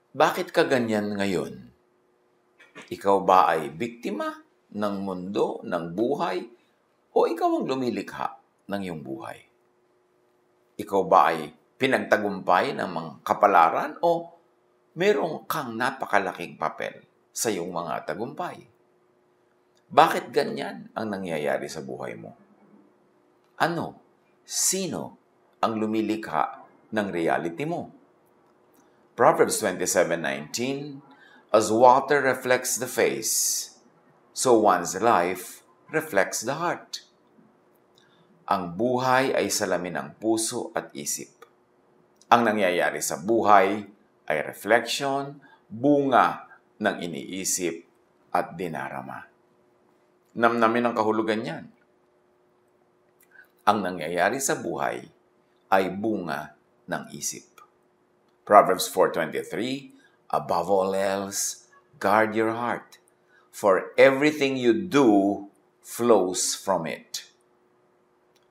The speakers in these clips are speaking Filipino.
Bakit ka ganyan ngayon? Ikaw ba ay biktima ng mundo, ng buhay, o ikaw ang lumilikha ng iyong buhay? Ikaw ba ay pinagtagumpay ng mga kapalaran o merong kang napakalaking papel sa iyong mga tagumpay? Bakit ganyan ang nangyayari sa buhay mo? Ano? Sino ang lumilikha ng reality mo? Proverbs 27:19, as water reflects the face, so one's life reflects the heart. Ang buhay ay salamin ng puso at isip. Ang nangyayari sa buhay ay reflection, bunga ng iniisip at dinarama. Namnamin ang kahulugan niyan. Ang nangyayari sa buhay ay bunga ng isip. Proverbs 4:23, above all else, guard your heart, for everything you do flows from it.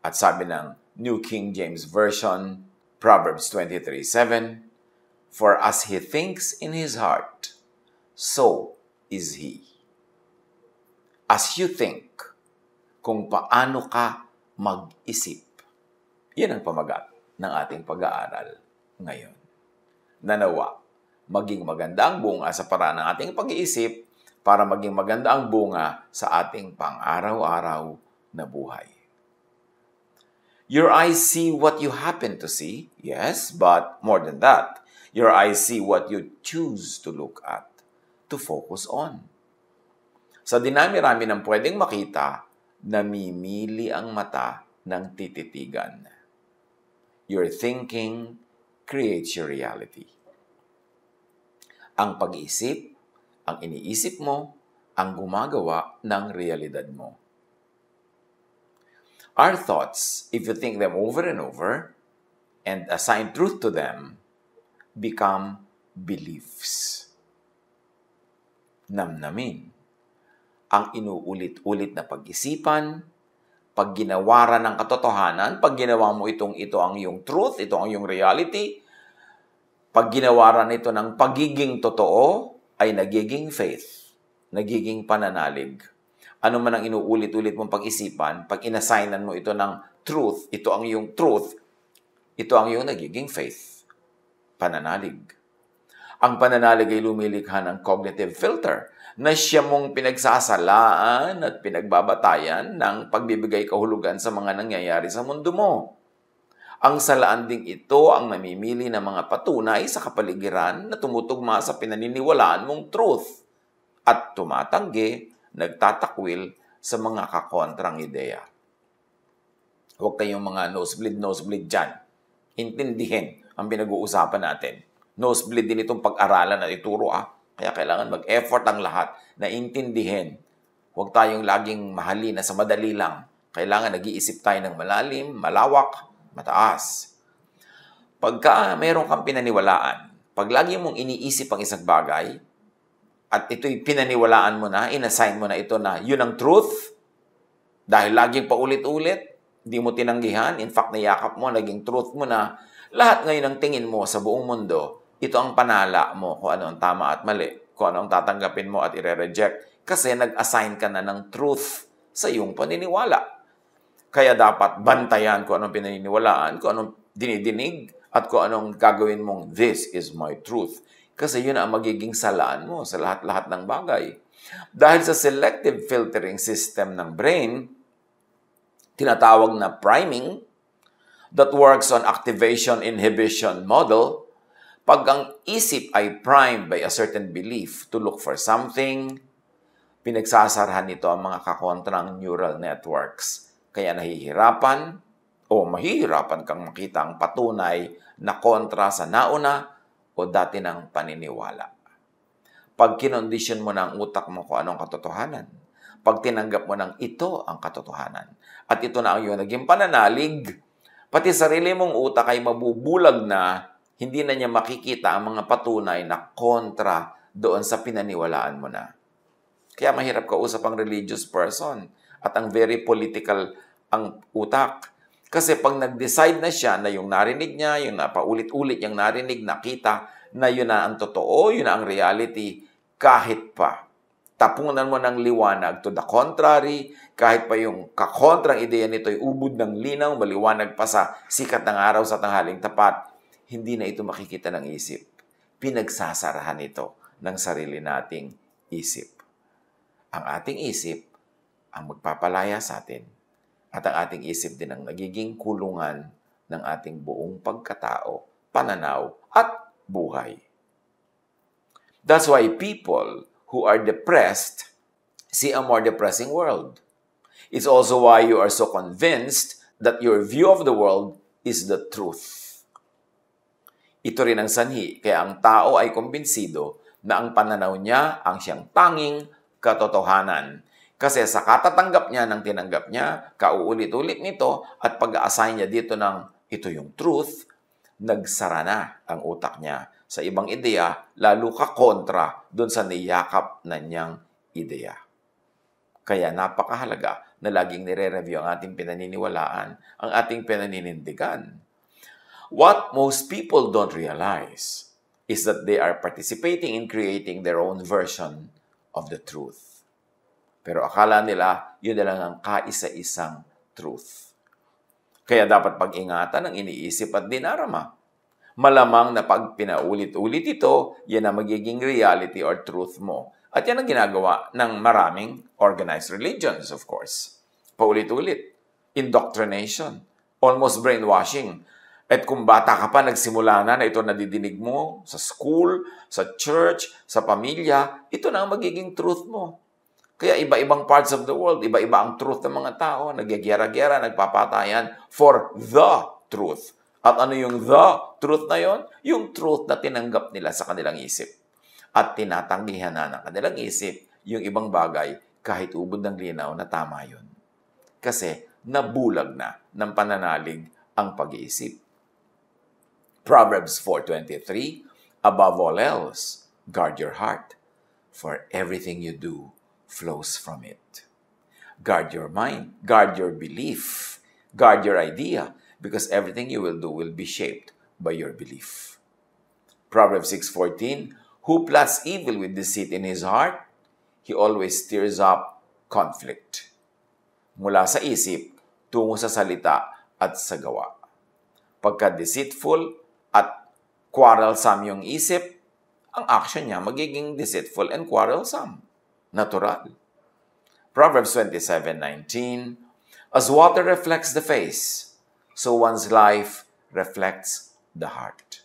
At sabi ng New King James Version, Proverbs 23:7, for as he thinks in his heart, so is he. As you think, kung paano ka mag-isip. Yan ang pamagat ng ating pag-aaral ngayon. Nanawa, maging maganda ang bunga sa paraan ng ating pag-iisip para maging maganda ang bunga sa ating pang-araw-araw na buhay. Your eyes see what you happen to see, yes, but more than that, your eyes see what you choose to look at, to focus on. Sa dinami-rami ng pwedeng makita, namimili ang mata ng tititigan. Your thinking creates your reality. Ang pag-iisip, ang iniisip mo, ang gumagawa ng realidad mo. Our thoughts, if you think them over and over and assign truth to them, become beliefs. Namnamin. Ang inuulit-ulit na pag-isipan, pag ginawaran ng katotohanan, pag ginawa mo ito ang iyong truth, ito ang iyong reality, pag ginawaran ito ng pagiging totoo, ay nagiging faith, nagiging pananalig. Ano man ang inuulit-ulit mong pag-isipan, pag inassignan mo ito ng truth, ito ang iyong truth, ito ang iyong nagiging faith, pananalig. Ang pananalig ay lumilikha ng cognitive filter na siya mong pinagsasalaan at pinagbabatayan ng pagbibigay kahulugan sa mga nangyayari sa mundo mo. Ang salaan ding ito ang namimili ng mga patunay sa kapaligiran na tumutugma sa pinaniniwalaan mong truth at tumatanggi, nagtatakwil sa mga kakontrang ideya. Huwag kayong mga nosebleed dyan. Intindihin ang pinag-uusapan natin. Nosebleed din itong pag-aralan at ituro Kaya kailangan mag-effort ang lahat na intindihin. Huwag tayong laging mahalin na sa madali lang. Kailangan nag-iisip tayo ng malalim, malawak, mataas. Pagka meron kang pinaniwalaan, pag lagi mong iniisip ang isang bagay, at ito'y pinaniwalaan mo na, inassign mo na ito na yun ang truth, dahil laging paulit-ulit, di mo tinanggihan, in fact, niyakap mo, naging truth mo na, lahat ngayon ang tingin mo sa buong mundo, ito ang panala mo kung ano ang tama at mali, kung ano ang tatanggapin mo at ire-reject, kasi nag-assign ka na ng truth sa iyong paniniwala. Kaya dapat bantayan kung anong pinaniniwalaan, kung anong dinidinig, at kung anong gagawin mong, this is my truth. Kasi yun ang magiging salaan mo sa lahat-lahat ng bagay. Dahil sa selective filtering system ng brain, tinatawag na priming, that works on activation-inhibition model, pag ang isip ay primed by a certain belief to look for something, pinagsasarahan nito ang mga kakontrang neural networks. Kaya nahihirapan o mahihirapan kang makita ang patunay na kontra sa nauna o dati ng paniniwala. Pag kinondisyon mo ng utak mo kung anong katotohanan, pag tinanggap mo ng ito ang katotohanan, at ito na ang iyong naging pananalig, pati sarili mong utak ay mabubulag na, hindi na niya makikita ang mga patunay na kontra doon sa pinaniwalaan mo na. Kaya mahirap kausap ang religious person at ang very political ang utak. Kasi pag nag-decide na siya na yung narinig niya, yung napaulit-ulit niyang narinig, nakita, na yun na ang totoo, yun na ang reality, kahit pa tapunan mo ng liwanag to the contrary, kahit pa yung kakontrang ideya nito ay ubod ng linaw, maliwanag pa sa sikat ng araw sa tanghaling tapat, hindi na ito makikita ng isip. Pinagsasarahan ito ng sarili nating isip. Ang ating isip ang magpapalaya sa atin at ang ating isip din ang nagiging kulungan ng ating buong pagkatao, pananaw at buhay. That's why people who are depressed see a more depressing world. It's also why you are so convinced that your view of the world is the truth. Ito rin ang sanhi, kaya ang tao ay kumbinsido na ang pananaw niya ang siyang tanging katotohanan. Kasi sa katatanggap niya ng tinanggap niya, kauulit-ulit nito, at pag-a-assign niya dito ng ito yung truth, nagsara na ang utak niya sa ibang ideya, lalo ka kontra doon sa niyakap na niyang ideya. Kaya napakahalaga na laging nire-review ang ating pinaniniwalaan, ang ating pinaninindigan. What most people don't realize is that they are participating in creating their own version of the truth. Pero akala nila, yun na lang ang kaisa-isang truth. Kaya dapat pag-ingatan ang iniisip at dinarama. Malamang na pag pinaulit-ulit ito, yan ang magiging reality or truth mo. At yan ang ginagawa ng maraming organized religions, of course. Paulit-ulit. Indoctrination. Almost brainwashing. At kung bata ka pa, nagsimula na ito nadidinig mo sa school, sa church, sa pamilya, ito na ang magiging truth mo. Kaya iba-ibang parts of the world, iba-iba ang truth ng mga tao, nagyagyara-gyara, nagpapatayan for the truth. At ano yung the truth na yon? Yung truth na tinanggap nila sa kanilang isip. At tinatanggihan na ng kanilang isip yung ibang bagay kahit ubod ng linaw na tama yun. Kasi nabulag na ng pananalig ang pag-iisip. Proverbs 4:23, above all else, guard your heart, for everything you do flows from it. Guard your mind, guard your belief, guard your idea, because everything you will do will be shaped by your belief. Proverbs 6:14, who plots evil with deceit in his heart, he always stirs up conflict. Mula sa isip, tungo sa salita at sa gawa. Pagka deceitful at quarrelsome yung isip, ang action niya magiging deceitful and quarrelsome. Natural. Proverbs 27:19, as water reflects the face, so one's life reflects the heart.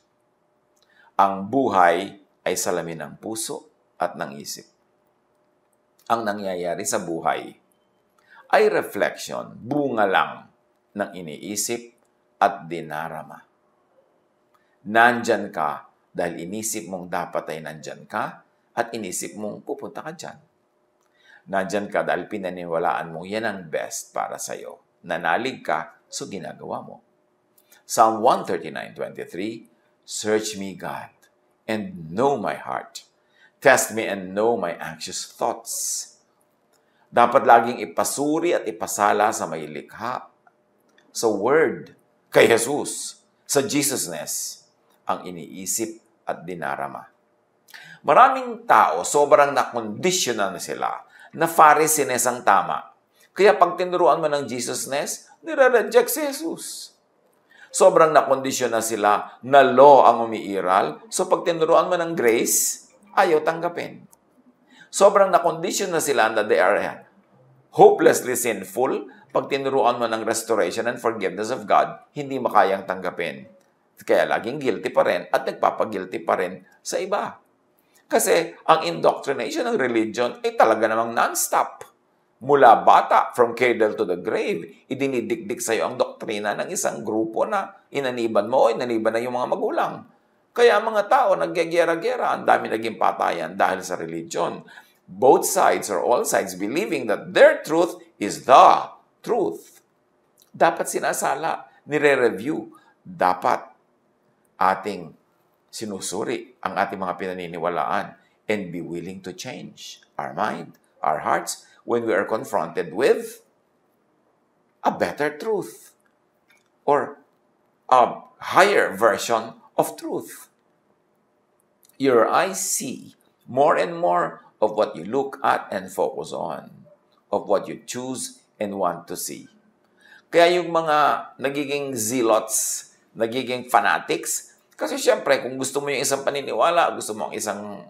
Ang buhay ay salamin ng puso at ng isip. Ang nangyayari sa buhay ay reflection, bunga lang ng iniisip at dinarama. Nandyan ka dahil inisip mong dapat ay nandyan ka at inisip mong pupunta ka dyan. Nandyan ka dahil pinaniwalaan mo yan ang best para sa'yo. Nanalig ka, so ginagawa mo. Psalm 139:23, search me, God, and know my heart. Test me and know my anxious thoughts. Dapat laging ipasuri at ipasala sa may likha, sa Word, kay Jesus, sa Jesusness, ang iniisip at dinarama. Maraming tao, sobrang nakondisyonan na sila na Pharisees ang tama. Kaya pag tinuruan mo ng Jesusness, nire-reject si Jesus. Sobrang nakondisyon na sila na law ang umiiral. So pag tinuruan mo ng grace, ayaw tanggapin. Sobrang nakondisyon na sila na they are hopelessly sinful. Pag tinuruan mo ng restoration and forgiveness of God, hindi makayang tanggapin. Kaya laging guilty pa rin at nagpapagilty pa rin sa iba. Kasi ang indoctrination ng religion ay talaga namang non-stop. Mula bata, from cradle to the grave, idinidikdik sa iyo ang doktrina ng isang grupo na inaniban mo o inaniban na yung mga magulang. Kaya mga tao nagyagyera-gyera, ang dami naging patayan dahil sa religion. Both sides or all sides believing that their truth is the truth. Dapat sinasala, nire-review, dapat ating sinusuri ang ating mga pinaniniwalaan and be willing to change our mind, our hearts, when we are confronted with a better truth or a higher version of truth. your eyes see more and more of what you look at and focus on, of what you choose and want to see. Kaya yung mga nagiging zealots, nagiging fanatics, kasi syempre, kung gusto mo yung isang paniniwala, gusto mo ang isang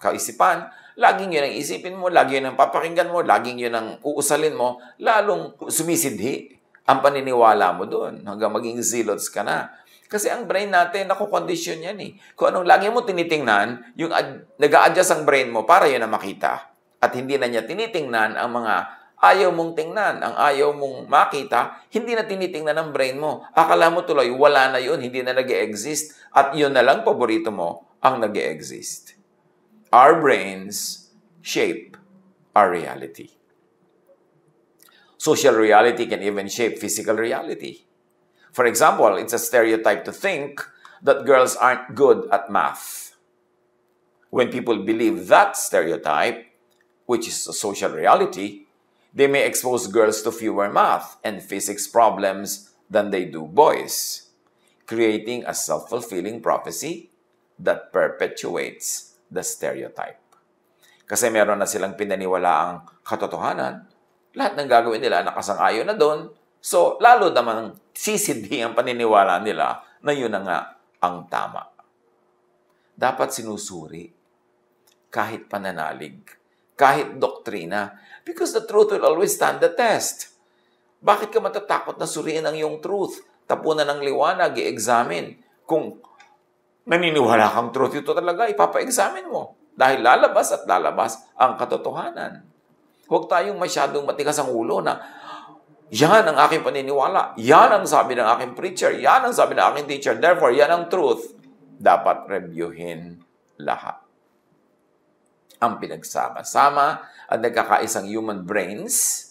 kaisipan, laging yun ang isipin mo, laging yun ang papakinggan mo, laging yun ang uusalin mo, lalong sumisidhi ang paniniwala mo doon hanggang maging zealots ka na. Kasi ang brain natin, nakukondisyon yan eh. Kung anong lagi mo tinitingnan, yung nag-a-adjust ang brain mo para yun na makita. At hindi na niya tinitingnan ang mga ayaw mong tingnan, ang ayaw mong makita, hindi na tinitingnan ng brain mo. Akala mo tuloy, wala na yun, hindi na nag-e-exist, at yun na lang paborito mo ang nag-e-exist. Our brains shape our reality. Social reality can even shape physical reality. For example, it's a stereotype to think that girls aren't good at math. When people believe that stereotype, which is a social reality, they may expose girls to fewer math and physics problems than they do boys, creating a self-fulfilling prophecy that perpetuates the stereotype. Kasi meron na silang pinaniwalaang katotohanan, lahat ng gagawin nila nakasang-ayon na doon, so lalo naman sisidhi ang paniniwala nila na yun na nga ang tama. Dapat sinusuri kahit pananalig, kahit doktrina, because the truth will always stand the test. Bakit ka matatakot na suriin ang iyong truth? Tapunan ng liwanag, i-examine. Kung naniniwala kang truth, ito talaga, ipapa-examine mo. Dahil lalabas at lalabas ang katotohanan. Huwag tayong masyadong matigas ang ulo na, yan ang aking paniniwala, yan ang sabi ng aking preacher, yan ang sabi ng aking teacher, therefore, yan ang truth. Dapat reviewin lahat. Ang pinagsama-sama at nagkakaisang human brains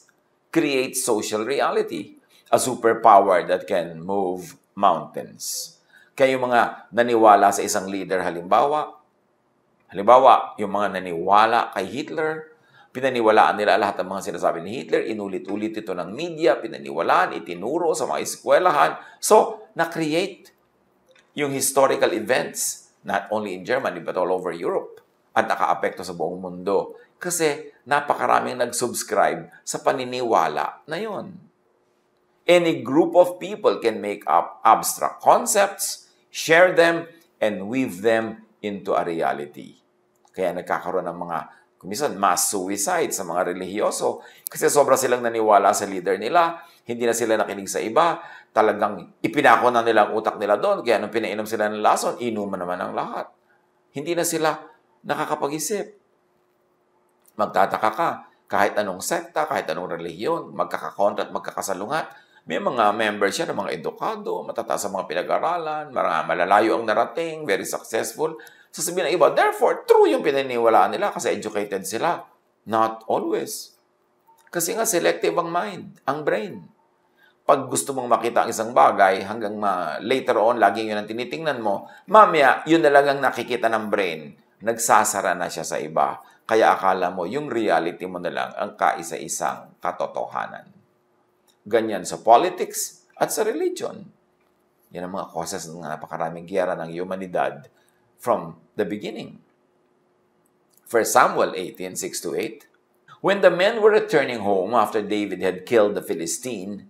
create social reality, a superpower that can move mountains. Kaya yung mga naniwala sa isang leader, halimbawa, yung mga naniwala kay Hitler, pinaniwalaan nila lahat ng mga sinasabi ni Hitler, inulit-ulit ito ng media, pinaniwalaan, itinuro sa mga eskwelahan. So, na-create yung historical events, not only in Germany, but all over Europe. At nakaapekto sa buong mundo. Kasi napakaraming nag-subscribe sa paniniwala na yon. Any group of people can make up abstract concepts, share them, and weave them into a reality. Kaya nagkakaroon ng mga, kumisan, mass suicide sa mga relihiyoso. Kasi sobra silang naniwala sa leader nila, hindi na sila nakinig sa iba, talagang ipinako na nila ang utak nila doon, kaya nung pinainom sila ng lason, inuman naman ang lahat. Hindi na sila nakakapag-isip. Magtataka ka, kahit anong sekta, kahit anong relihiyon, magkakakontra at magkakasalungat, may mga members siya ng mga edukado, matataas sa mga pinag-aralan, malalayo ang narating, very successful. Sasabihin ng iba, therefore, true yung pinaniwalaan nila kasi educated sila. Not always. Kasi nga selective ang mind, ang brain. Pag gusto mong makita ang isang bagay, hanggang later on, laging yun ang tinitingnan mo, mamaya, yun na lang ang nakikita ng brain. Nagsasara na siya sa iba. Kaya akala mo, yung reality mo na lang ang kaisa-isang katotohanan. Ganyan sa politics at sa religion. Yan ang mga causes ng napakaraming giyera ng humanidad from the beginning. 1 Samuel 18:6-8. When the men were returning home after David had killed the Philistine,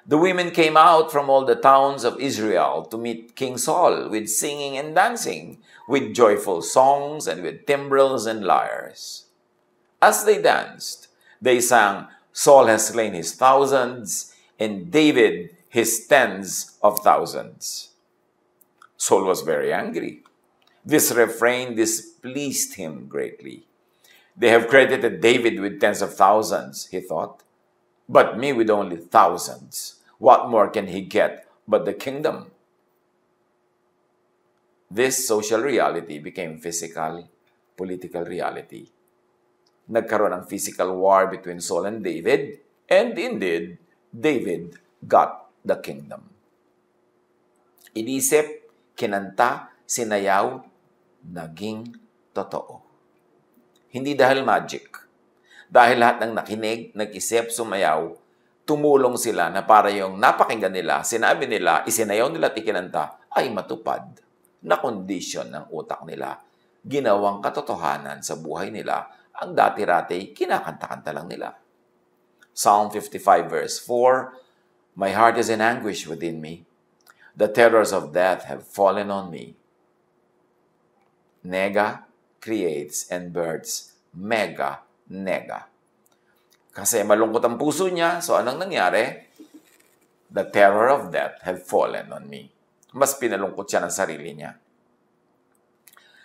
the women came out from all the towns of Israel to meet King Saul with singing and dancing, with joyful songs and with timbrels and lyres. As they danced, they sang, Saul has slain his thousands, and David his tens of thousands. Saul was very angry. This refrain displeased him greatly. They have credited David with tens of thousands, he thought, but me with only thousands. What more can he get but the kingdom? This social reality became physical, political reality. Nagkaroon ng physical war between Saul and David, and indeed, David got the kingdom. Inisip, kinanta, sinayaw, naging totoo. Hindi dahil magic. Dahil lahat ng nakinig, nag-isip, sumayaw, tumulong sila na para yung napakinggan nila, sinabi nila, isinayaw nila at ikinanta, ay matupad na kondisyon ng utak nila. ginawang katotohanan sa buhay nila ang dati-rati kinakanta-kanta lang nila. Psalm 55 verse 4, My heart is in anguish within me. The terrors of death have fallen on me. Nega creates and births mega nega. Kasi malungkot ang puso niya, so anong nangyari? The terror of death have fallen on me. Mas pinalungkot siya ng sarili niya.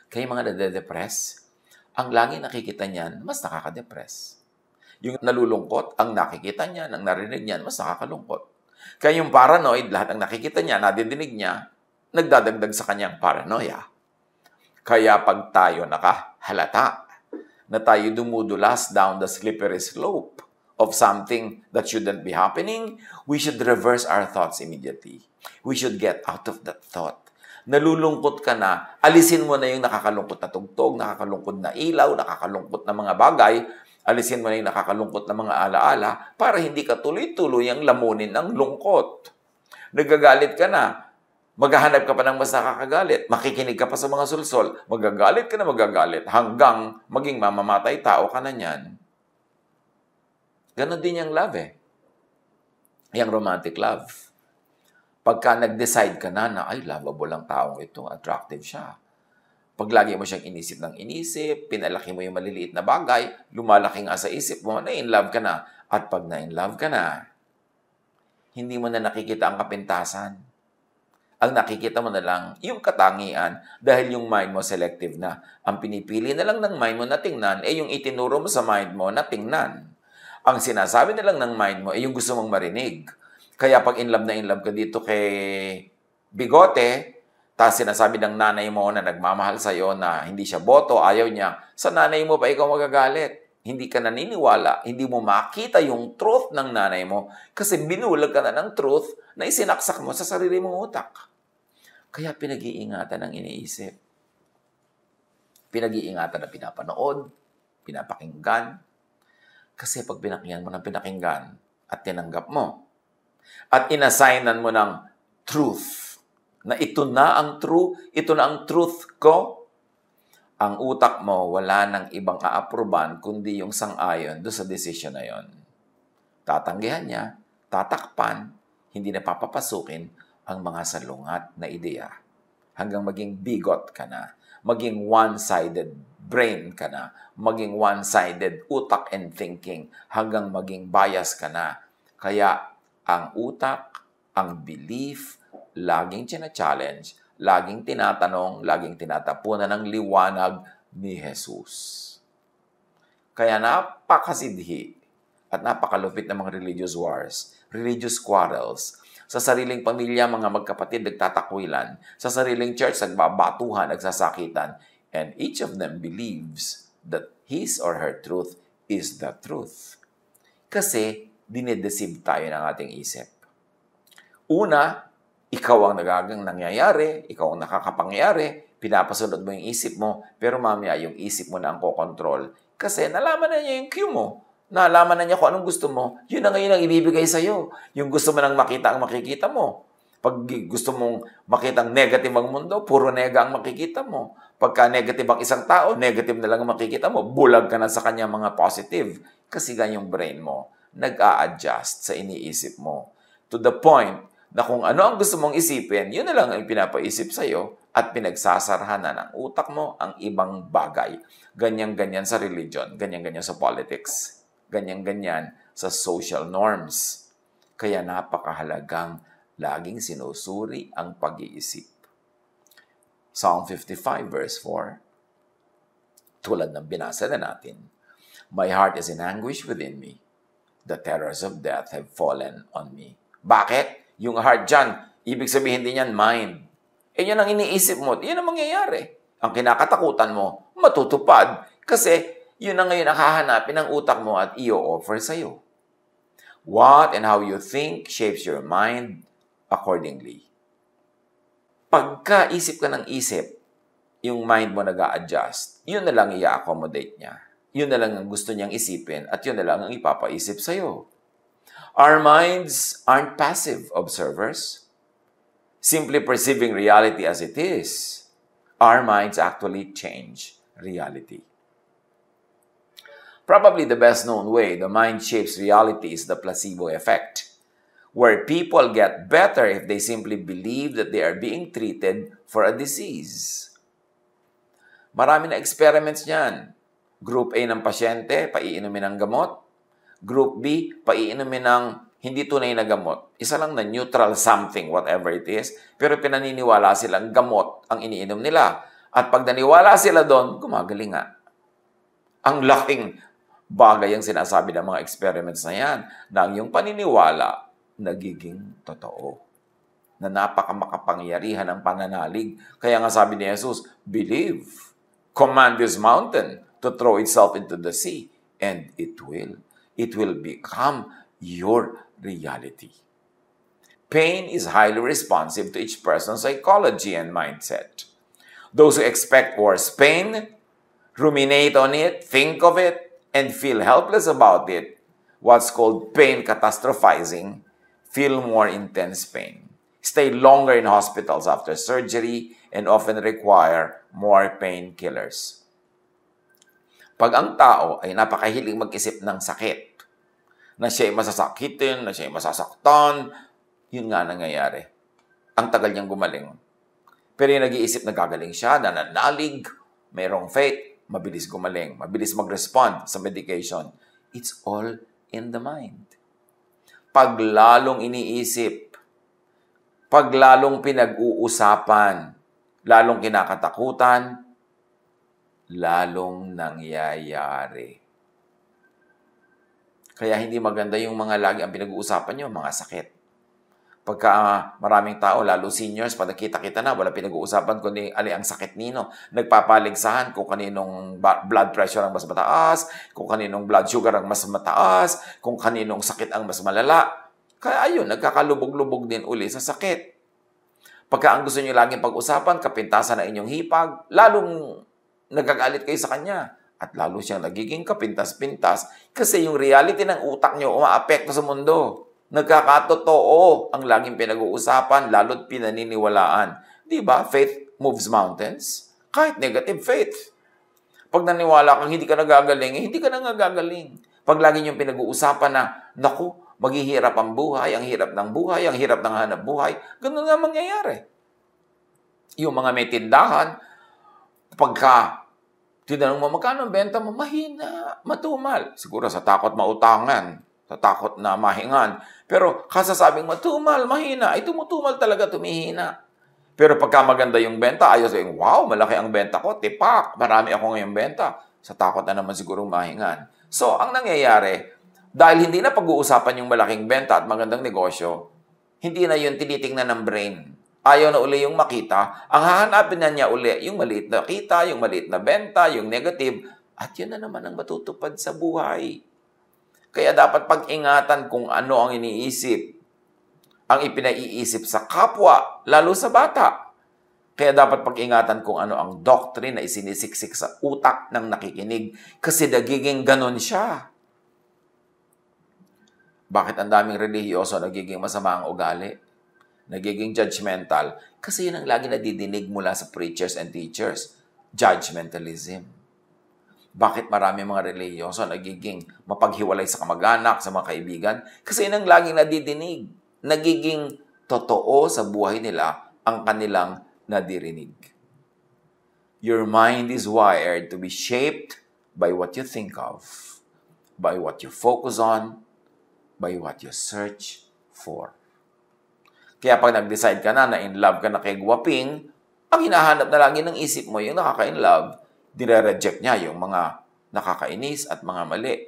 Kaya mga nade-depress, ang lagi nakikita niyan, mas nakaka-depress. Yung nalulungkot, ang nakikita niya, ang narinig niyan, mas nakakalungkot. Kaya yung paranoid, lahat ang nakikita niya, nadidinig niya, nagdadagdag sa kanyang paranoia. Kaya pag tayo nakahalata na tayo dumudulas down the slippery slope of something that shouldn't be happening, we should reverse our thoughts immediately. We should get out of that thought. Nalulungkot ka na, alisin mo na yung nakakalungkot na tugtog, nakakalungkot na ilaw, nakakalungkot na mga bagay, alisin mo na yung nakakalungkot na mga alaala para hindi ka tuloy-tuloy ang lamunin ng lungkot. Nagagalit ka na, maghahanap ka pa ng mas nakakagalit, makikinig ka pa sa mga sulsol, magagalit ka na magagalit hanggang maging mamamatay tao ka na niyan. Ganon din yung love yung romantic love. Pagka nag-decide ka na ay, lovable ang taong ito, attractive siya. Pag lagi mo siyang inisip ng inisip, pinalaki mo yung maliliit na bagay, lumalaki nga sa isip mo, na-in-love ka na. At pag na-in-love ka na, hindi mo na nakikita ang kapintasan. Ang nakikita mo na lang, yung katangian, dahil yung mind mo selective na. Ang pinipili na lang ng mind mo na tingnan, yung itinuro mo sa mind mo na tingnan. Ang sinasabi na lang ng mind mo, yung gusto mong marinig. Kaya pag in love ka dito kay Bigote, tapos sinasabi ng nanay mo na nagmamahal sa'yo na hindi siya boto, ayaw niya, sa nanay mo pa ikaw magagalit. Hindi ka naniniwala, hindi mo makita yung truth ng nanay mo kasi binulag ka na ng truth na isinaksak mo sa sarili mong utak. Kaya pinag-iingatan ang iniisip. Pinag-iingatan na pinapanood, pinapakinggan. Kasi pag pinakinggan mo ng pinakinggan at tinanggap mo, at inassignan mo ng truth, na ito na ang truth ko, ang utak mo wala nang ibang aaproban kundi yung sang-ayon doon sa decision na yon. Tatanggihan niya, tatakpan, hindi na papapasukin ang mga salungat na ideya. Hanggang maging bigot ka na, maging one-sided brain ka na, maging one-sided utak and thinking, hanggang maging bias ka na. Kaya ang utak, ang belief, laging challenge, laging tinatanong, laging tinatapunan ng liwanag ni Jesus. Kaya napakasidhi at napakalupit ng mga religious wars, religious quarrels. Sa sariling pamilya, mga magkapatid nagtatakwilan. Sa sariling church, nagbabatuhan, nagsasakitan. And each of them believes that his or her truth is the truth. Kasi dinedeceive tayo ng ating isip. Una, ikaw ang nangyayari, ikaw ang nakakapangyari, pinapasunod mo yung isip mo, pero mamaya yung isip mo na ang kokontrol. Kasi nalaman na niya yung cue mo. Nalaman na niya kung anong gusto mo, yun na ngayon ang ibibigay sa'yo. Yung gusto mo nang makita ang makikita mo. Pag gusto mong makita ang negative ang mundo, puro nega ang makikita mo. Pagka negative ang isang tao, negative na lang ang makikita mo. Bulag ka na sa kanya mga positive. Kasi ganyang brain mo nag-a-adjust sa iniisip mo. To the point na kung ano ang gusto mong isipin, yun na lang ang pinapaisip sa'yo at pinagsasarhanan ng utak mo ang ibang bagay. Ganyan-ganyan sa religion, ganyan-ganyan sa politics, ganyan-ganyan sa social norms. Kaya napakahalagang laging sinusuri ang pag-iisip. Psalm 55 verse 4, tulad ng binasa na natin, My heart is in anguish within me. The terrors of death have fallen on me. Bakit? Yung heart dyan, ibig sabihin din yan, mind. Yan ang iniisip mo, yan ang mangyayari. Ang kinakatakutan mo, matutupad. Kasi yun ang ngayon ang hahanapin ng utak mo at i-offer sa'yo. What and how you think shapes your mind accordingly. Pagka-isip ka ng isip, yung mind mo nag-a-adjust, yun na lang i-accommodate niya. Yun na lang ang gusto niyang isipin at yun na lang ang ipapaisip sa'yo. Our minds aren't passive observers, simply perceiving reality as it is. Our minds actually change reality. Probably the best known way the mind shapes reality is the placebo effect, where people get better if they simply believe that they are being treated for a disease. Marami na experiments niyan. Group A ng pasyente, paiinumin ng gamot. Group B, paiinumin ng hindi tunay na gamot. Isa lang na neutral something, whatever it is, pero pinaniniwala silang gamot ang iniinom nila. At pag naniwala sila doon, gumagaling nga. Ang laking bagay ang sinasabi ng mga experiments na yan, na ang iyong paniniwala nagiging totoo. Na napakamakapangyarihan ang pananalig. Kaya nga sabi ni Jesus, believe, command this mountain to throw itself into the sea, and it will. It will become your reality. Pain is highly responsive to each person's psychology and mindset. Those who expect worse pain, ruminate on it, think of it, and feel helpless about it, what's called pain catastrophizing, feel more intense pain, stay longer in hospitals after surgery, and often require more painkillers. Pag ang tao ay napakahiling mag-isip ng sakit, na siya'y masasakitin, na siya'y masasaktan, yun nga nangyayari. Ang tagal niyang gumaling. Pero yung nag-iisip na gagaling siya, nananalig, mayroong faith, mabilis gumaling, mabilis mag-respond sa medication. It's all in the mind. Pag lalong iniisip, pag lalong pinag-uusapan, lalong kinakatakutan, lalong nangyayari. Kaya hindi maganda yung mga lagi ang pinag-uusapan nyo, mga sakit. Pagka maraming tao, lalo seniors, pag nakita-kita na, wala pinag-uusapan kundi ang sakit nino. Nagpapaligsahan kung kaninong blood pressure ang mas mataas, kung kaninong blood sugar ang mas mataas, kung kaninong sakit ang mas malala. Kaya ayun, nagkakalubog-lubog din uli sa sakit. Pagka ang gusto nyo laging pag-usapan, kapintasan na inyong hipag, lalong nagagalit kayo sa kanya. At lalo siyang nagiging kapintas-pintas kasi yung reality ng utak nyo umaapekto sa mundo. Nagkakatotoo ang laging pinag-uusapan, lalo't pinaniniwalaan. Di ba? Faith moves mountains. Kahit negative faith. Pag naniwala kang hindi ka nagagaling, hindi ka nagagaling. Pag lagi niyong pinag-uusapan na, naku, maghihirap ang buhay, ang hirap ng buhay, ang hirap ng hanap buhay, ganun nga mangyayari. Yung mga may tindahan, pagka tinanong mo, magkano ang benta mo? Mahina, matumal. Siguro sa takot mautangan, sa takot na mahingan. Pero kasasabing matumal, mahina, ay tumutumal talaga, tumihina. Pero pagka maganda yung benta, ayaw sabihin, wow, malaki ang benta ko, tipak, marami ako ngayong benta. Sa takot na naman siguro mahingan. So, ang nangyayari, dahil hindi na pag-uusapan yung malaking benta at magandang negosyo, hindi na yun tinitingnan ng brain. Ayaw na uli yung makita, ang hahanapin na niya uli yung maliit na kita, yung maliit na benta, yung negative, at yun na naman ang matutupad sa buhay. Kaya dapat pag-ingatan kung ano ang iniisip, ang ipinaiisip sa kapwa, lalo sa bata. Kaya dapat pag-ingatan kung ano ang doctrine na isinisiksik sa utak ng nakikinig kasi nagiging ganon siya. Bakit ang daming relihiyoso nagiging masama ang ugali? Nagiging judgmental? Kasi yun ang lagi nadidinig mula sa preachers and teachers. Judgmentalism. Bakit marami mga relihiyoso nagiging mapaghiwalay sa kamag-anak, sa mga kaibigan? Kasi yun ang laging nadidinig. Nagiging totoo sa buhay nila ang kanilang nadirinig. Your mind is wired to be shaped by what you think of, by what you focus on, by what you search for. Kaya pag nag-decide ka na in love ka na kay Guwaping, ang hinahanap na lagi ng isip mo yung nakaka-in love, dire-reject niya yung mga nakakainis at mga mali.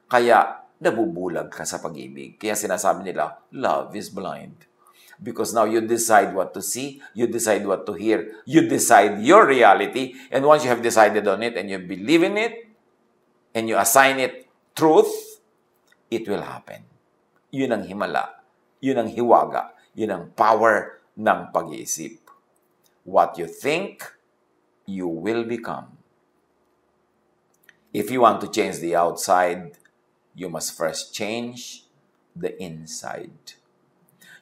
Kaya nabubulag ka sa pag-ibig. Kaya sinasabi nila, love is blind. Because now you decide what to see, you decide what to hear, you decide your reality, and once you have decided on it and you believe in it, and you assign it truth, it will happen. Yun ang himala, yun ang hiwaga, yun ang power ng pag-iisip. What you think, you will become. If you want to change the outside, you must first change the inside.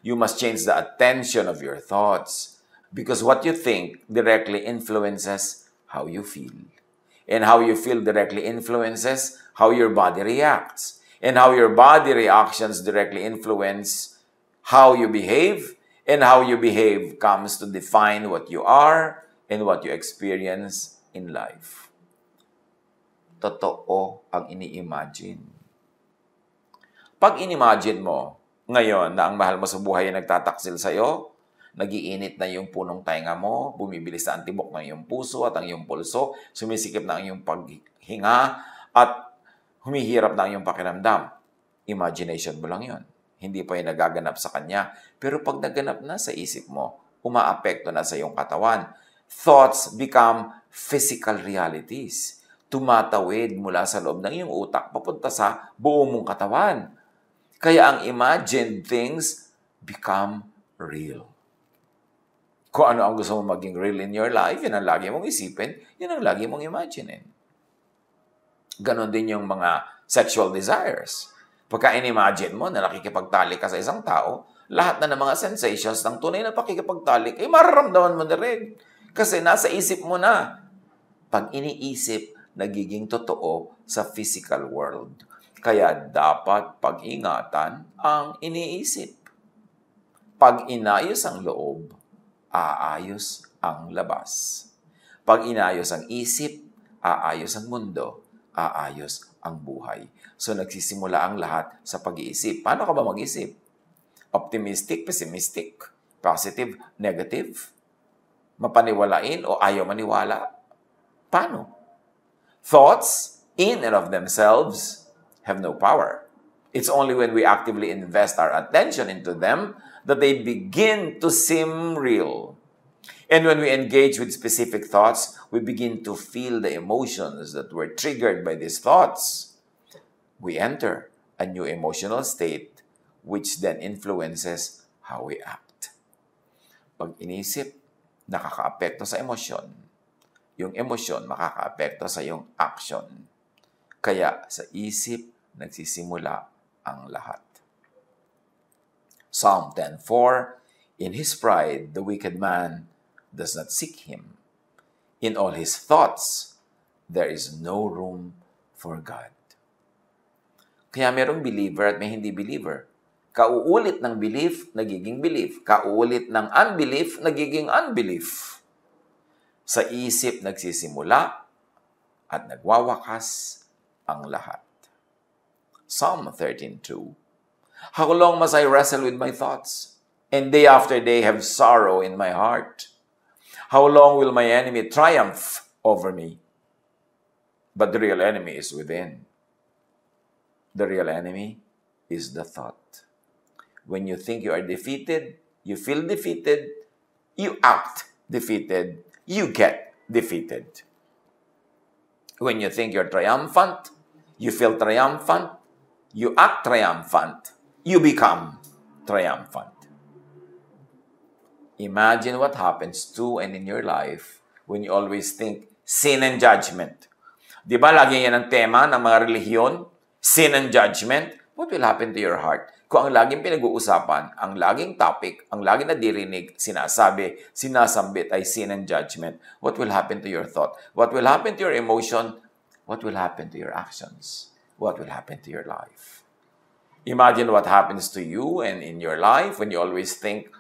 You must change the attention of your thoughts. Because what you think directly influences how you feel. And how you feel directly influences how your body reacts. And how your body reactions directly influence how you behave. And how you behave comes to define what you are and what you experience in life. Totoo ang ini-imagine. Pag in-imagine mo ngayon na ang mahal mo sa buhay ay nagtataksil sa'yo, nagiinit na yung punong tainga mo, bumibilis na ang tibok ng iyong puso at ang iyong pulso, sumisikip na ang iyong paghinga, at humihirap na ang iyong pakiramdam. Imagination mo lang yun. Hindi pa yung nagaganap sa kanya. Pero pag naganap na sa isip mo, umaapekto na sa iyong katawan. Thoughts become physical realities. Tumatawid mula sa loob ng iyong utak papunta sa buong mong katawan. Kaya ang imagined things become real. Kung ano ang gusto mong maging real in your life, yun ang lagi mong isipin, yun ang lagi mong imaginin. Ganon din yung mga sexual desires. Pagka in-imagine mo na nakikipagtalik ka sa isang tao, lahat na ng mga sensations ng tunay na pakikipagtalik, ay mararamdaman mo na rin. Kasi nasa isip mo na. Pag iniisip, nagiging totoo sa physical world. Kaya dapat pag-ingatan ang iniisip. Pag inayos ang loob, aayos ang labas. Pag inayos ang isip, aayos ang mundo, aayos ang buhay. So nagsisimula ang lahat sa pag-iisip. Paano ka ba mag-isip? Optimistic, pessimistic, positive, negative? Mapaniwalain o ayaw maniwala? Paano? Thoughts, in and of themselves, have no power. It's only when we actively invest our attention into them that they begin to seem real. And when we engage with specific thoughts, we begin to feel the emotions that were triggered by these thoughts. We enter a new emotional state which then influences how we act. Pag inisip, nakakaapekto sa emosyon. Yung emosyon makakaapekto sa yung action. Kaya sa isip, nagsisimula ang lahat. Psalm 10:4, in his pride, the wicked man does not seek him. In all his thoughts, there is no room for God. Kaya merong believer at may hindi believer. Kauulit ng belief, nagiging belief. Kauulit ng unbelief, nagiging unbelief. Sa isip nagsisimula at nagwawakas ang lahat. Psalm 13:2, how long must I wrestle with my thoughts, and day after day have sorrow in my heart? How long will my enemy triumph over me? But the real enemy is within. The real enemy is the thought. When you think you are defeated, you feel defeated, you act defeated, you get defeated. When you think you're triumphant, you feel triumphant, you act triumphant, you become triumphant. Imagine what happens to and in your life when you always think sin and judgment. Di ba lagi yan ang tema ng mga relihiyon? Sin and judgment. What will happen to your heart? Kung ang laging pinag-uusapan, ang laging topic, ang laging nadirinig, sinasabi, sinasambit ay sin and judgment, what will happen to your thought? What will happen to your emotion? What will happen to your actions? What will happen to your life? Imagine what happens to you and in your life when you always think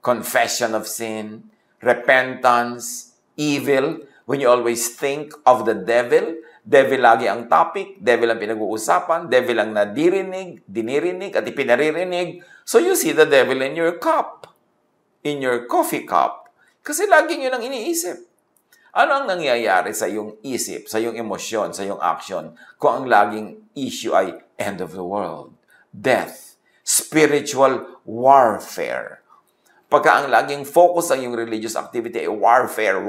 confession of sin, repentance, evil, when you always think of the devil. Devil lagi ang topic, devil ang pinag-uusapan, devil ang dinirinig, at ipinaririnig. So you see the devil in your cup, in your coffee cup. Kasi laging yun ang iniisip. Ano ang nangyayari sa iyong isip, sa iyong emosyon, sa iyong action, kung ang laging issue ay end of the world, death, spiritual warfare? Pagka ang laging focus ang iyong religious activity ay warfare,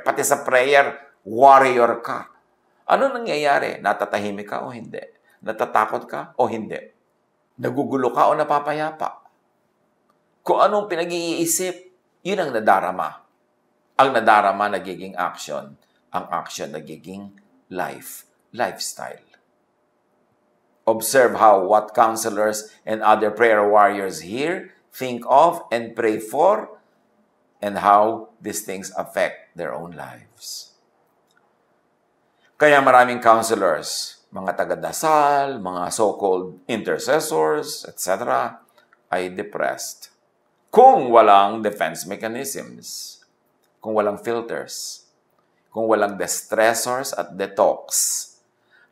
pati sa prayer, warrior ka. Ano nangyayari? Natatahimik ka o hindi? Natatakot ka o hindi? Nagugulo ka o napapayapa? Kung anong pinag-iisip, yun ang nadarama. Ang nadarama nagiging action. Ang action nagiging lifestyle. Observe how what counselors and other prayer warriors here think of and pray for and how these things affect their own lives. Kaya maraming counselors, mga taga-dasal, mga so-called intercessors, etc., ay depressed. Kung walang defense mechanisms, kung walang filters, kung walang distressors at detox,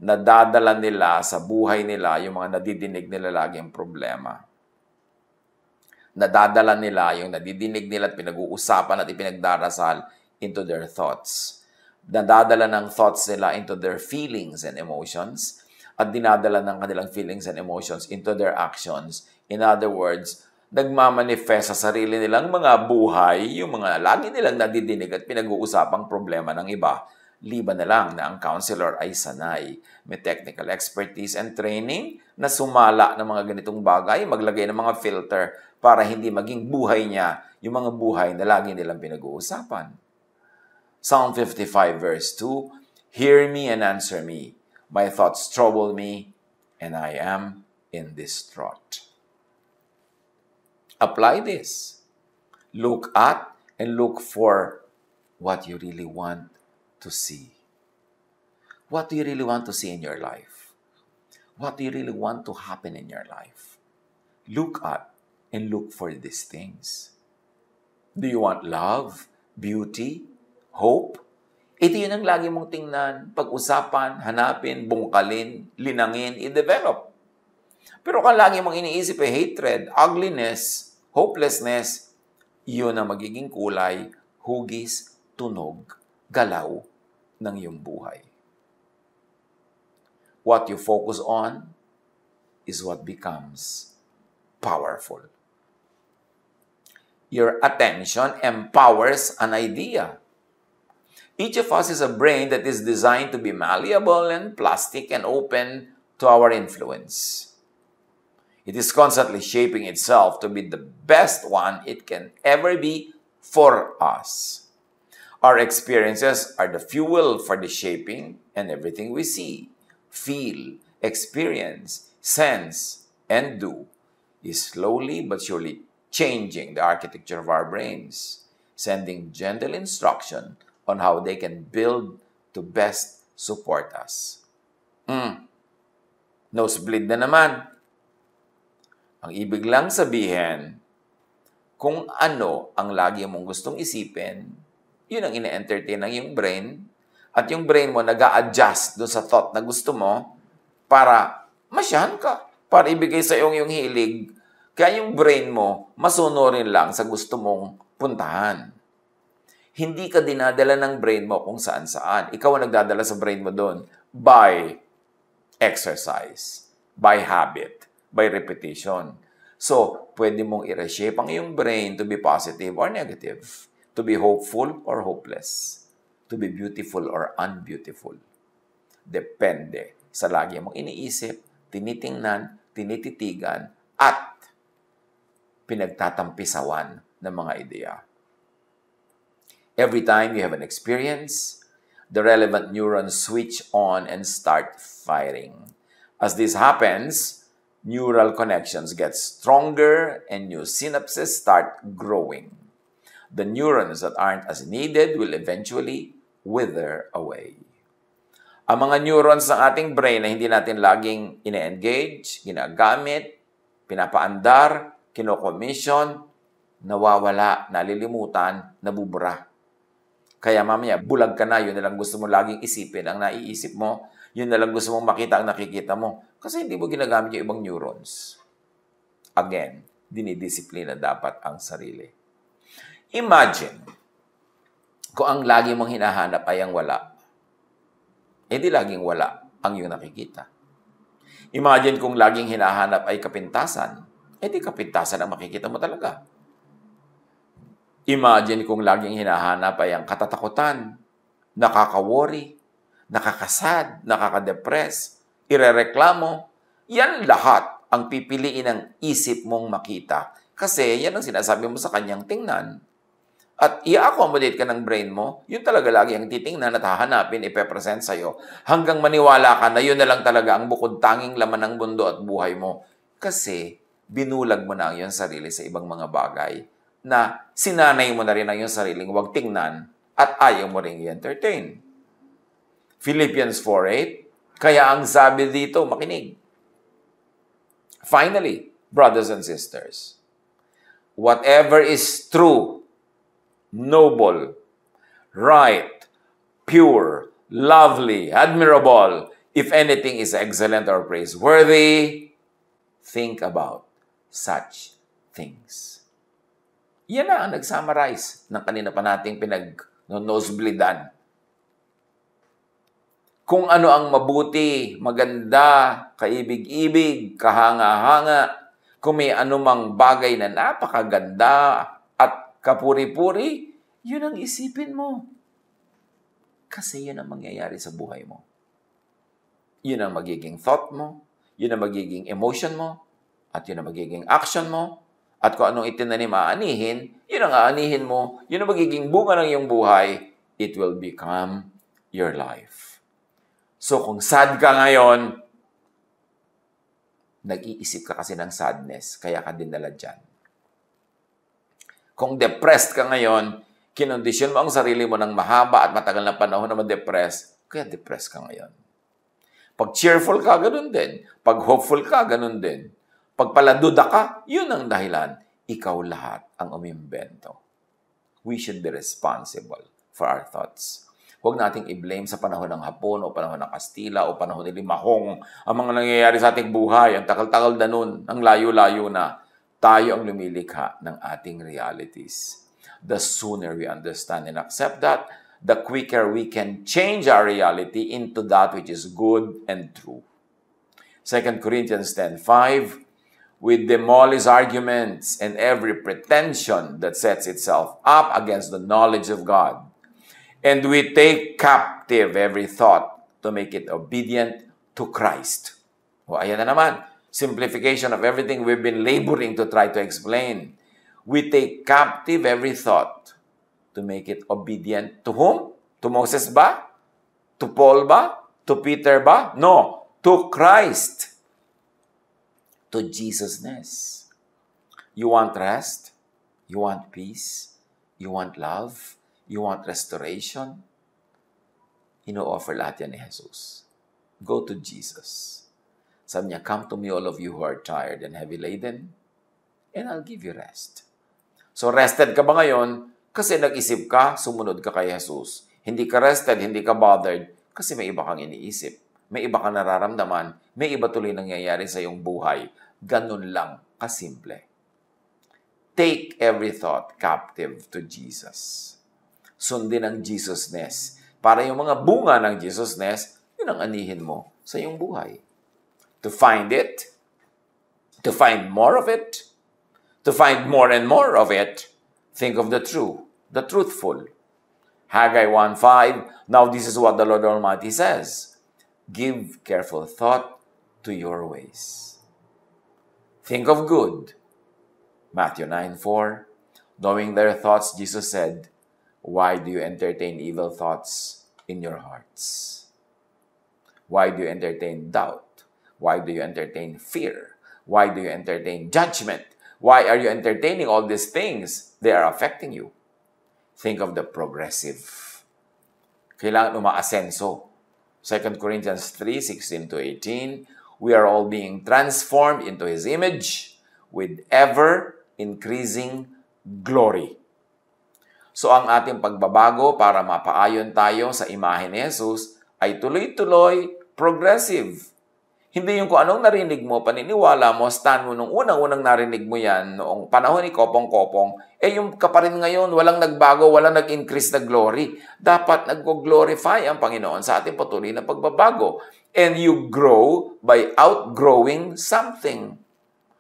nadadala nila sa buhay nila yung mga nadidinig nila laging problema. Nadadala nila yung nadidinig nila at pinag-uusapan at ipinagdarasal into their thoughts. Nadadala ng thoughts nila into their feelings and emotions at dinadala ng kanilang feelings and emotions into their actions. In other words, nagmamanifest sa sarili nilang mga buhay, yung mga lagi nilang nadidinig at pinag-uusapang problema ng iba. Liban na lang na ang counselor ay sanay, may technical expertise and training na sumala ng mga ganitong bagay, maglagay ng mga filter para hindi maging buhay niya yung mga buhay na lagi nilang pinag-uusapan. Psalm 55 verse 2, "Hear me and answer me. My thoughts trouble me, and I am in distraught." Apply this. Look at and look for what you really want to see. What do you really want to see in your life? What do you really want to happen in your life? Look at and look for these things. Do you want love, beauty, hope? Ito yun ang lagi mong tingnan, pag-usapan, hanapin, bungkalin, linangin, i-develop. Pero kung lagi mong iniisip ay hatred, ugliness, hopelessness, yun ang magiging kulay, hugis, tunog, galaw ng iyong buhay. What you focus on is what becomes powerful. Your attention empowers an idea. Each of us is a brain that is designed to be malleable and plastic and open to our influence. It is constantly shaping itself to be the best one it can ever be for us. Our experiences are the fuel for the shaping, and everything we see, feel, experience, sense, and do is slowly but surely changing the architecture of our brains, sending gentle instruction on how they can build to best support us. Nosebleed na naman. Ang ibig lang sabihin, kung ano ang lagi mong gustong isipin, yun ang ine-entertain ng iyong brain, at yung brain mo nag-a-adjust doon sa thought na gusto mo para masyahan ka, para ibigay sa iyong hilig. Kaya yung brain mo, masunurin lang sa gusto mong puntahan. Hindi ka dinadala ng brain mo kung saan-saan. Ikaw ang nagdadala sa brain mo doon by exercise, by habit, by repetition. So, pwede mong i-reshape ang iyong brain to be positive or negative, to be hopeful or hopeless, to be beautiful or unbeautiful. Depende sa lagi mong iniisip, tinitingnan, tinititigan, at pinagtatampisawan ng mga ideya. Every time you have an experience, the relevant neurons switch on and start firing. As this happens, neural connections get stronger and new synapses start growing. The neurons that aren't as needed will eventually wither away. Ang mga neurons ng ating brain na hindi natin laging ine-engage, ginagamit, pinapaandar, kinokomission, nawawala, nalilimutan, nabubura. Kaya mamaya, bulag ka na, yun na lang gusto mo laging isipin. Ang naiisip mo, yun na lang gusto mong makita ang nakikita mo. Kasi hindi mo ginagamit yung ibang neurons. Again, dinidisiplina dapat ang sarili. Imagine, kung ang lagi mong hinahanap ay ang wala, edi laging wala ang iyong nakikita. Imagine kung laging hinahanap ay kapintasan, edi kapintasan ang makikita mo talaga. Imagine kung laging hinahanap ay ang katatakutan, nakaka-worry, nakakasad, nakaka-depress, irereklamo. Yan lahat ang pipiliin ng isip mong makita. Kasi yan ang sinasabi mo sa kanyang tingnan. At i-accommodate ka ng brain mo, yun talaga lagi ang titingnan at hahanapin, ipepresent sa'yo, hanggang maniwala ka na yun na lang talaga ang bukod tanging laman ng mundo at buhay mo. Kasi binulag mo na ang iyong sarili sa ibang mga bagay na sinanay mo na rin ang iyong sariling huwag tingnan at ayaw mo rin i-entertain. Philippians 4:8, kaya ang sabi dito, makinig. Finally, brothers and sisters, whatever is true, noble, right, pure, lovely, admirable, if anything is excellent or praiseworthy, think about such things. Yan na ang nag-summarize ng kanina pa nating pinag-nosebleedan. Kung ano ang mabuti, maganda, kaibig-ibig, kahanga-hanga, kung may anumang bagay na napakaganda at kapuri-puri, yun ang isipin mo. Kasi yun ang mangyayari sa buhay mo. Yun ang magiging thought mo, yun ang magiging emotion mo, at yun ang magiging action mo, at kung anong itinanim aanihin, yun ang aanihin mo, yun ang magiging bunga ng iyong buhay, it will become your life. So kung sad ka ngayon, nag-iisip ka kasi ng sadness, kaya ka dinala dyan. Kung depressed ka ngayon, kinondisyon mo ang sarili mo ng mahaba at matagal na panahon na ma-depress, kaya depressed ka ngayon. Pag cheerful ka, ganun din. Pag hopeful ka, ganun din. Pag paladuda ka, yun ang dahilan. Ikaw lahat ang umimbento. We should be responsible for our thoughts. Huwag nating i-blame sa panahon ng Hapon o panahon ng Kastila o panahon ni Limahong ang mga nangyayari sa ating buhay. Ang takal-takal na nun, ang layo-layo na. Tayo ang lumilikha ng ating realities. The sooner we understand and accept that, the quicker we can change our reality into that which is good and true. 2 Corinthians 10:5, we demolish arguments and every pretension that sets itself up against the knowledge of God. And we take captive every thought to make it obedient to Christ. O, ayan na naman. Simplification of everything we've been laboring to try to explain. We take captive every thought to make it obedient to whom? To Moses ba? To Paul ba? To Peter ba? No. To Christ. To Jesus-ness. You want rest? You want peace? You want love? You want restoration? Ino-offer lahat yan ni Jesus. Go to Jesus. Sabi niya, come to me all of you who are tired and heavy laden, and I'll give you rest. So rested ka ba ngayon? Kasi nag-isip ka, sumunod ka kay Jesus. Hindi ka rested, hindi ka bothered, kasi may iba kang iniisip. May iba kang nararamdaman, may iba tuloy nangyayari sa iyong buhay. Ganun lang, kasimple. Take every thought captive to Jesus. Sundin ang Jesus-ness. Para yung mga bunga ng Jesus-ness, yun ang anihin mo sa iyong buhay. To find it, to find more of it, to find more and more of it, think of the true, the truthful. Haggai 1:5, now this is what the Lord Almighty says, give careful thought to your ways. Think of good. Matthew 9:4, knowing their thoughts, Jesus said, why do you entertain evil thoughts in your hearts? Why do you entertain doubt? Why do you entertain fear? Why do you entertain judgment? Why are you entertaining all these things? They are affecting you. Think of the progressive. Kailangan umaasenso. 2 Corinthians 3:16-18, we are all being transformed into His image with ever-increasing glory. So ang ating pagbabago para mapaayon tayo sa imahe ni Jesus ay tuloy-tuloy progressive. Hindi yung kung anong narinig mo, paniniwala mo, stand mo nung unang-unang narinig mo yan, noong panahon ni Kopong-Kopong, yung ka pa rin ngayon, walang nagbago, walang nag-increase na glory. Dapat nag-glorify ang Panginoon sa ating patuloy na pagbabago. And you grow by outgrowing something.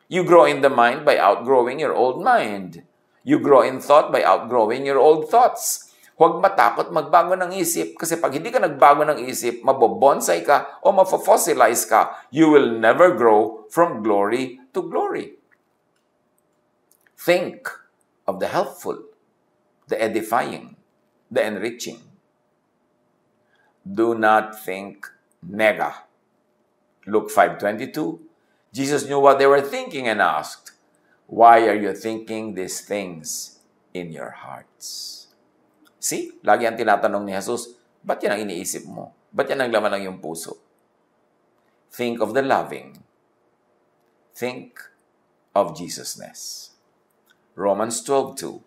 You grow in the mind by outgrowing your old mind. You grow in thought by outgrowing your old thoughts. Huwag matakot magbago ng isip kasi pag hindi ka nagbago ng isip, mabobonsai ka o mafofossilize ka, you will never grow from glory to glory. Think of the helpful, the edifying, the enriching. Do not think nega. Luke 5:22, Jesus knew what they were thinking and asked, Why are you thinking these things in your hearts? See, lagi ang tinatanong ni Jesus, ba't yan ang iniisip mo? Ba't yan ang laman ng iyong puso? Think of the loving. Think of Jesusness. Romans 12:2.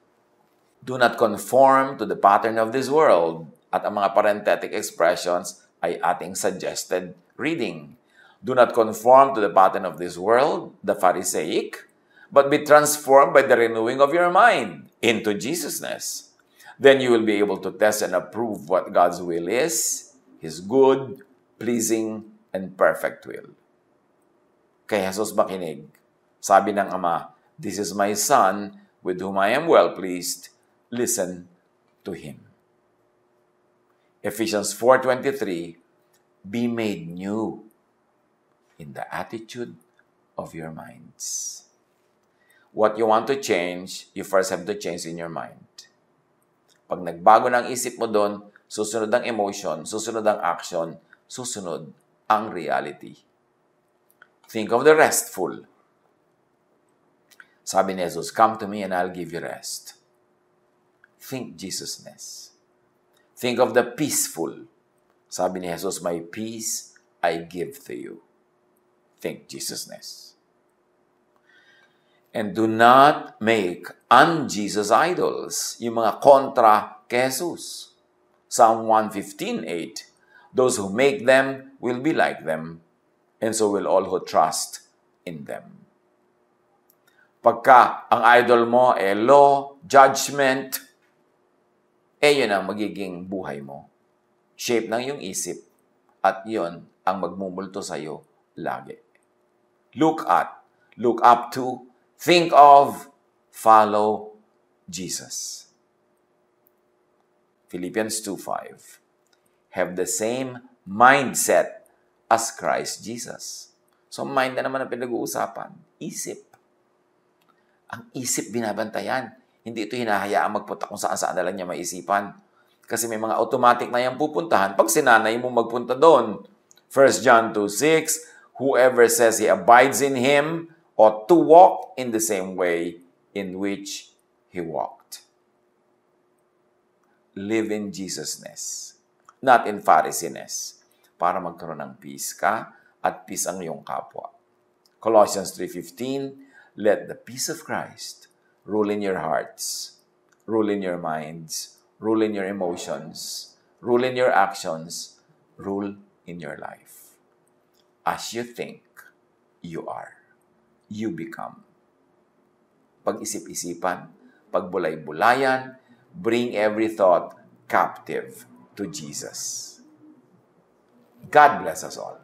Do not conform to the pattern of this world. At ang mga parenthetic expressions ay ating suggested reading. Do not conform to the pattern of this world, the Pharisaic, but be transformed by the renewing of your mind into Jesusness. Then you will be able to test and approve what God's will is, His good, pleasing, and perfect will. Kay Jesus makinig. Sabi ng Ama, "This is my Son, with whom I am well pleased. Listen to Him." Ephesians 4:23, be made new in the attitude of your minds. What you want to change, you first have to change in your mind. Pag nagbago ng isip mo doon, susunod ang emotion, susunod ang action, susunod ang reality. Think of the restful. Sabi ni Jesus, come to me and I'll give you rest. Think Jesusness. Think of the peaceful. Sabi ni Jesus, my peace I give to you. Think Jesusness. And do not make un-Jesus idols, yung mga kontra kay Jesus. Psalm 115:8, those who make them will be like them, and so will all who trust in them. Pagka ang idol mo ay law, judgment, yun ang magiging buhay mo. Shape ng iyong isip, at yun ang magmumulto sa iyo lagi. Look up to, think of, follow Jesus. Philippians 2:5. Have the same mindset as Christ Jesus. So mind na naman ang pinag-uusapan. Isip. Ang isip binabantayan. Hindi ito hinahayaan magpunta kung saan-saan na lang niya maisipan. Kasi may mga automatic na yung pupuntahan pag sinanay mo magpunta doon. 1 John 2:6, whoever says he abides in Him ought to walk in the same way in which He walked. Live in Jesusness, not in Pharisiness, para magkaroon ng peace ka at peace ang iyong kapwa. Colossians 3:15, let the peace of Christ rule in your hearts, rule in your minds, rule in your emotions, rule in your actions, rule in your life. As you think, you are. You become. Pag-isip-isipan, pagbulay-bulayan, bring every thought captive to Jesus. God bless us all.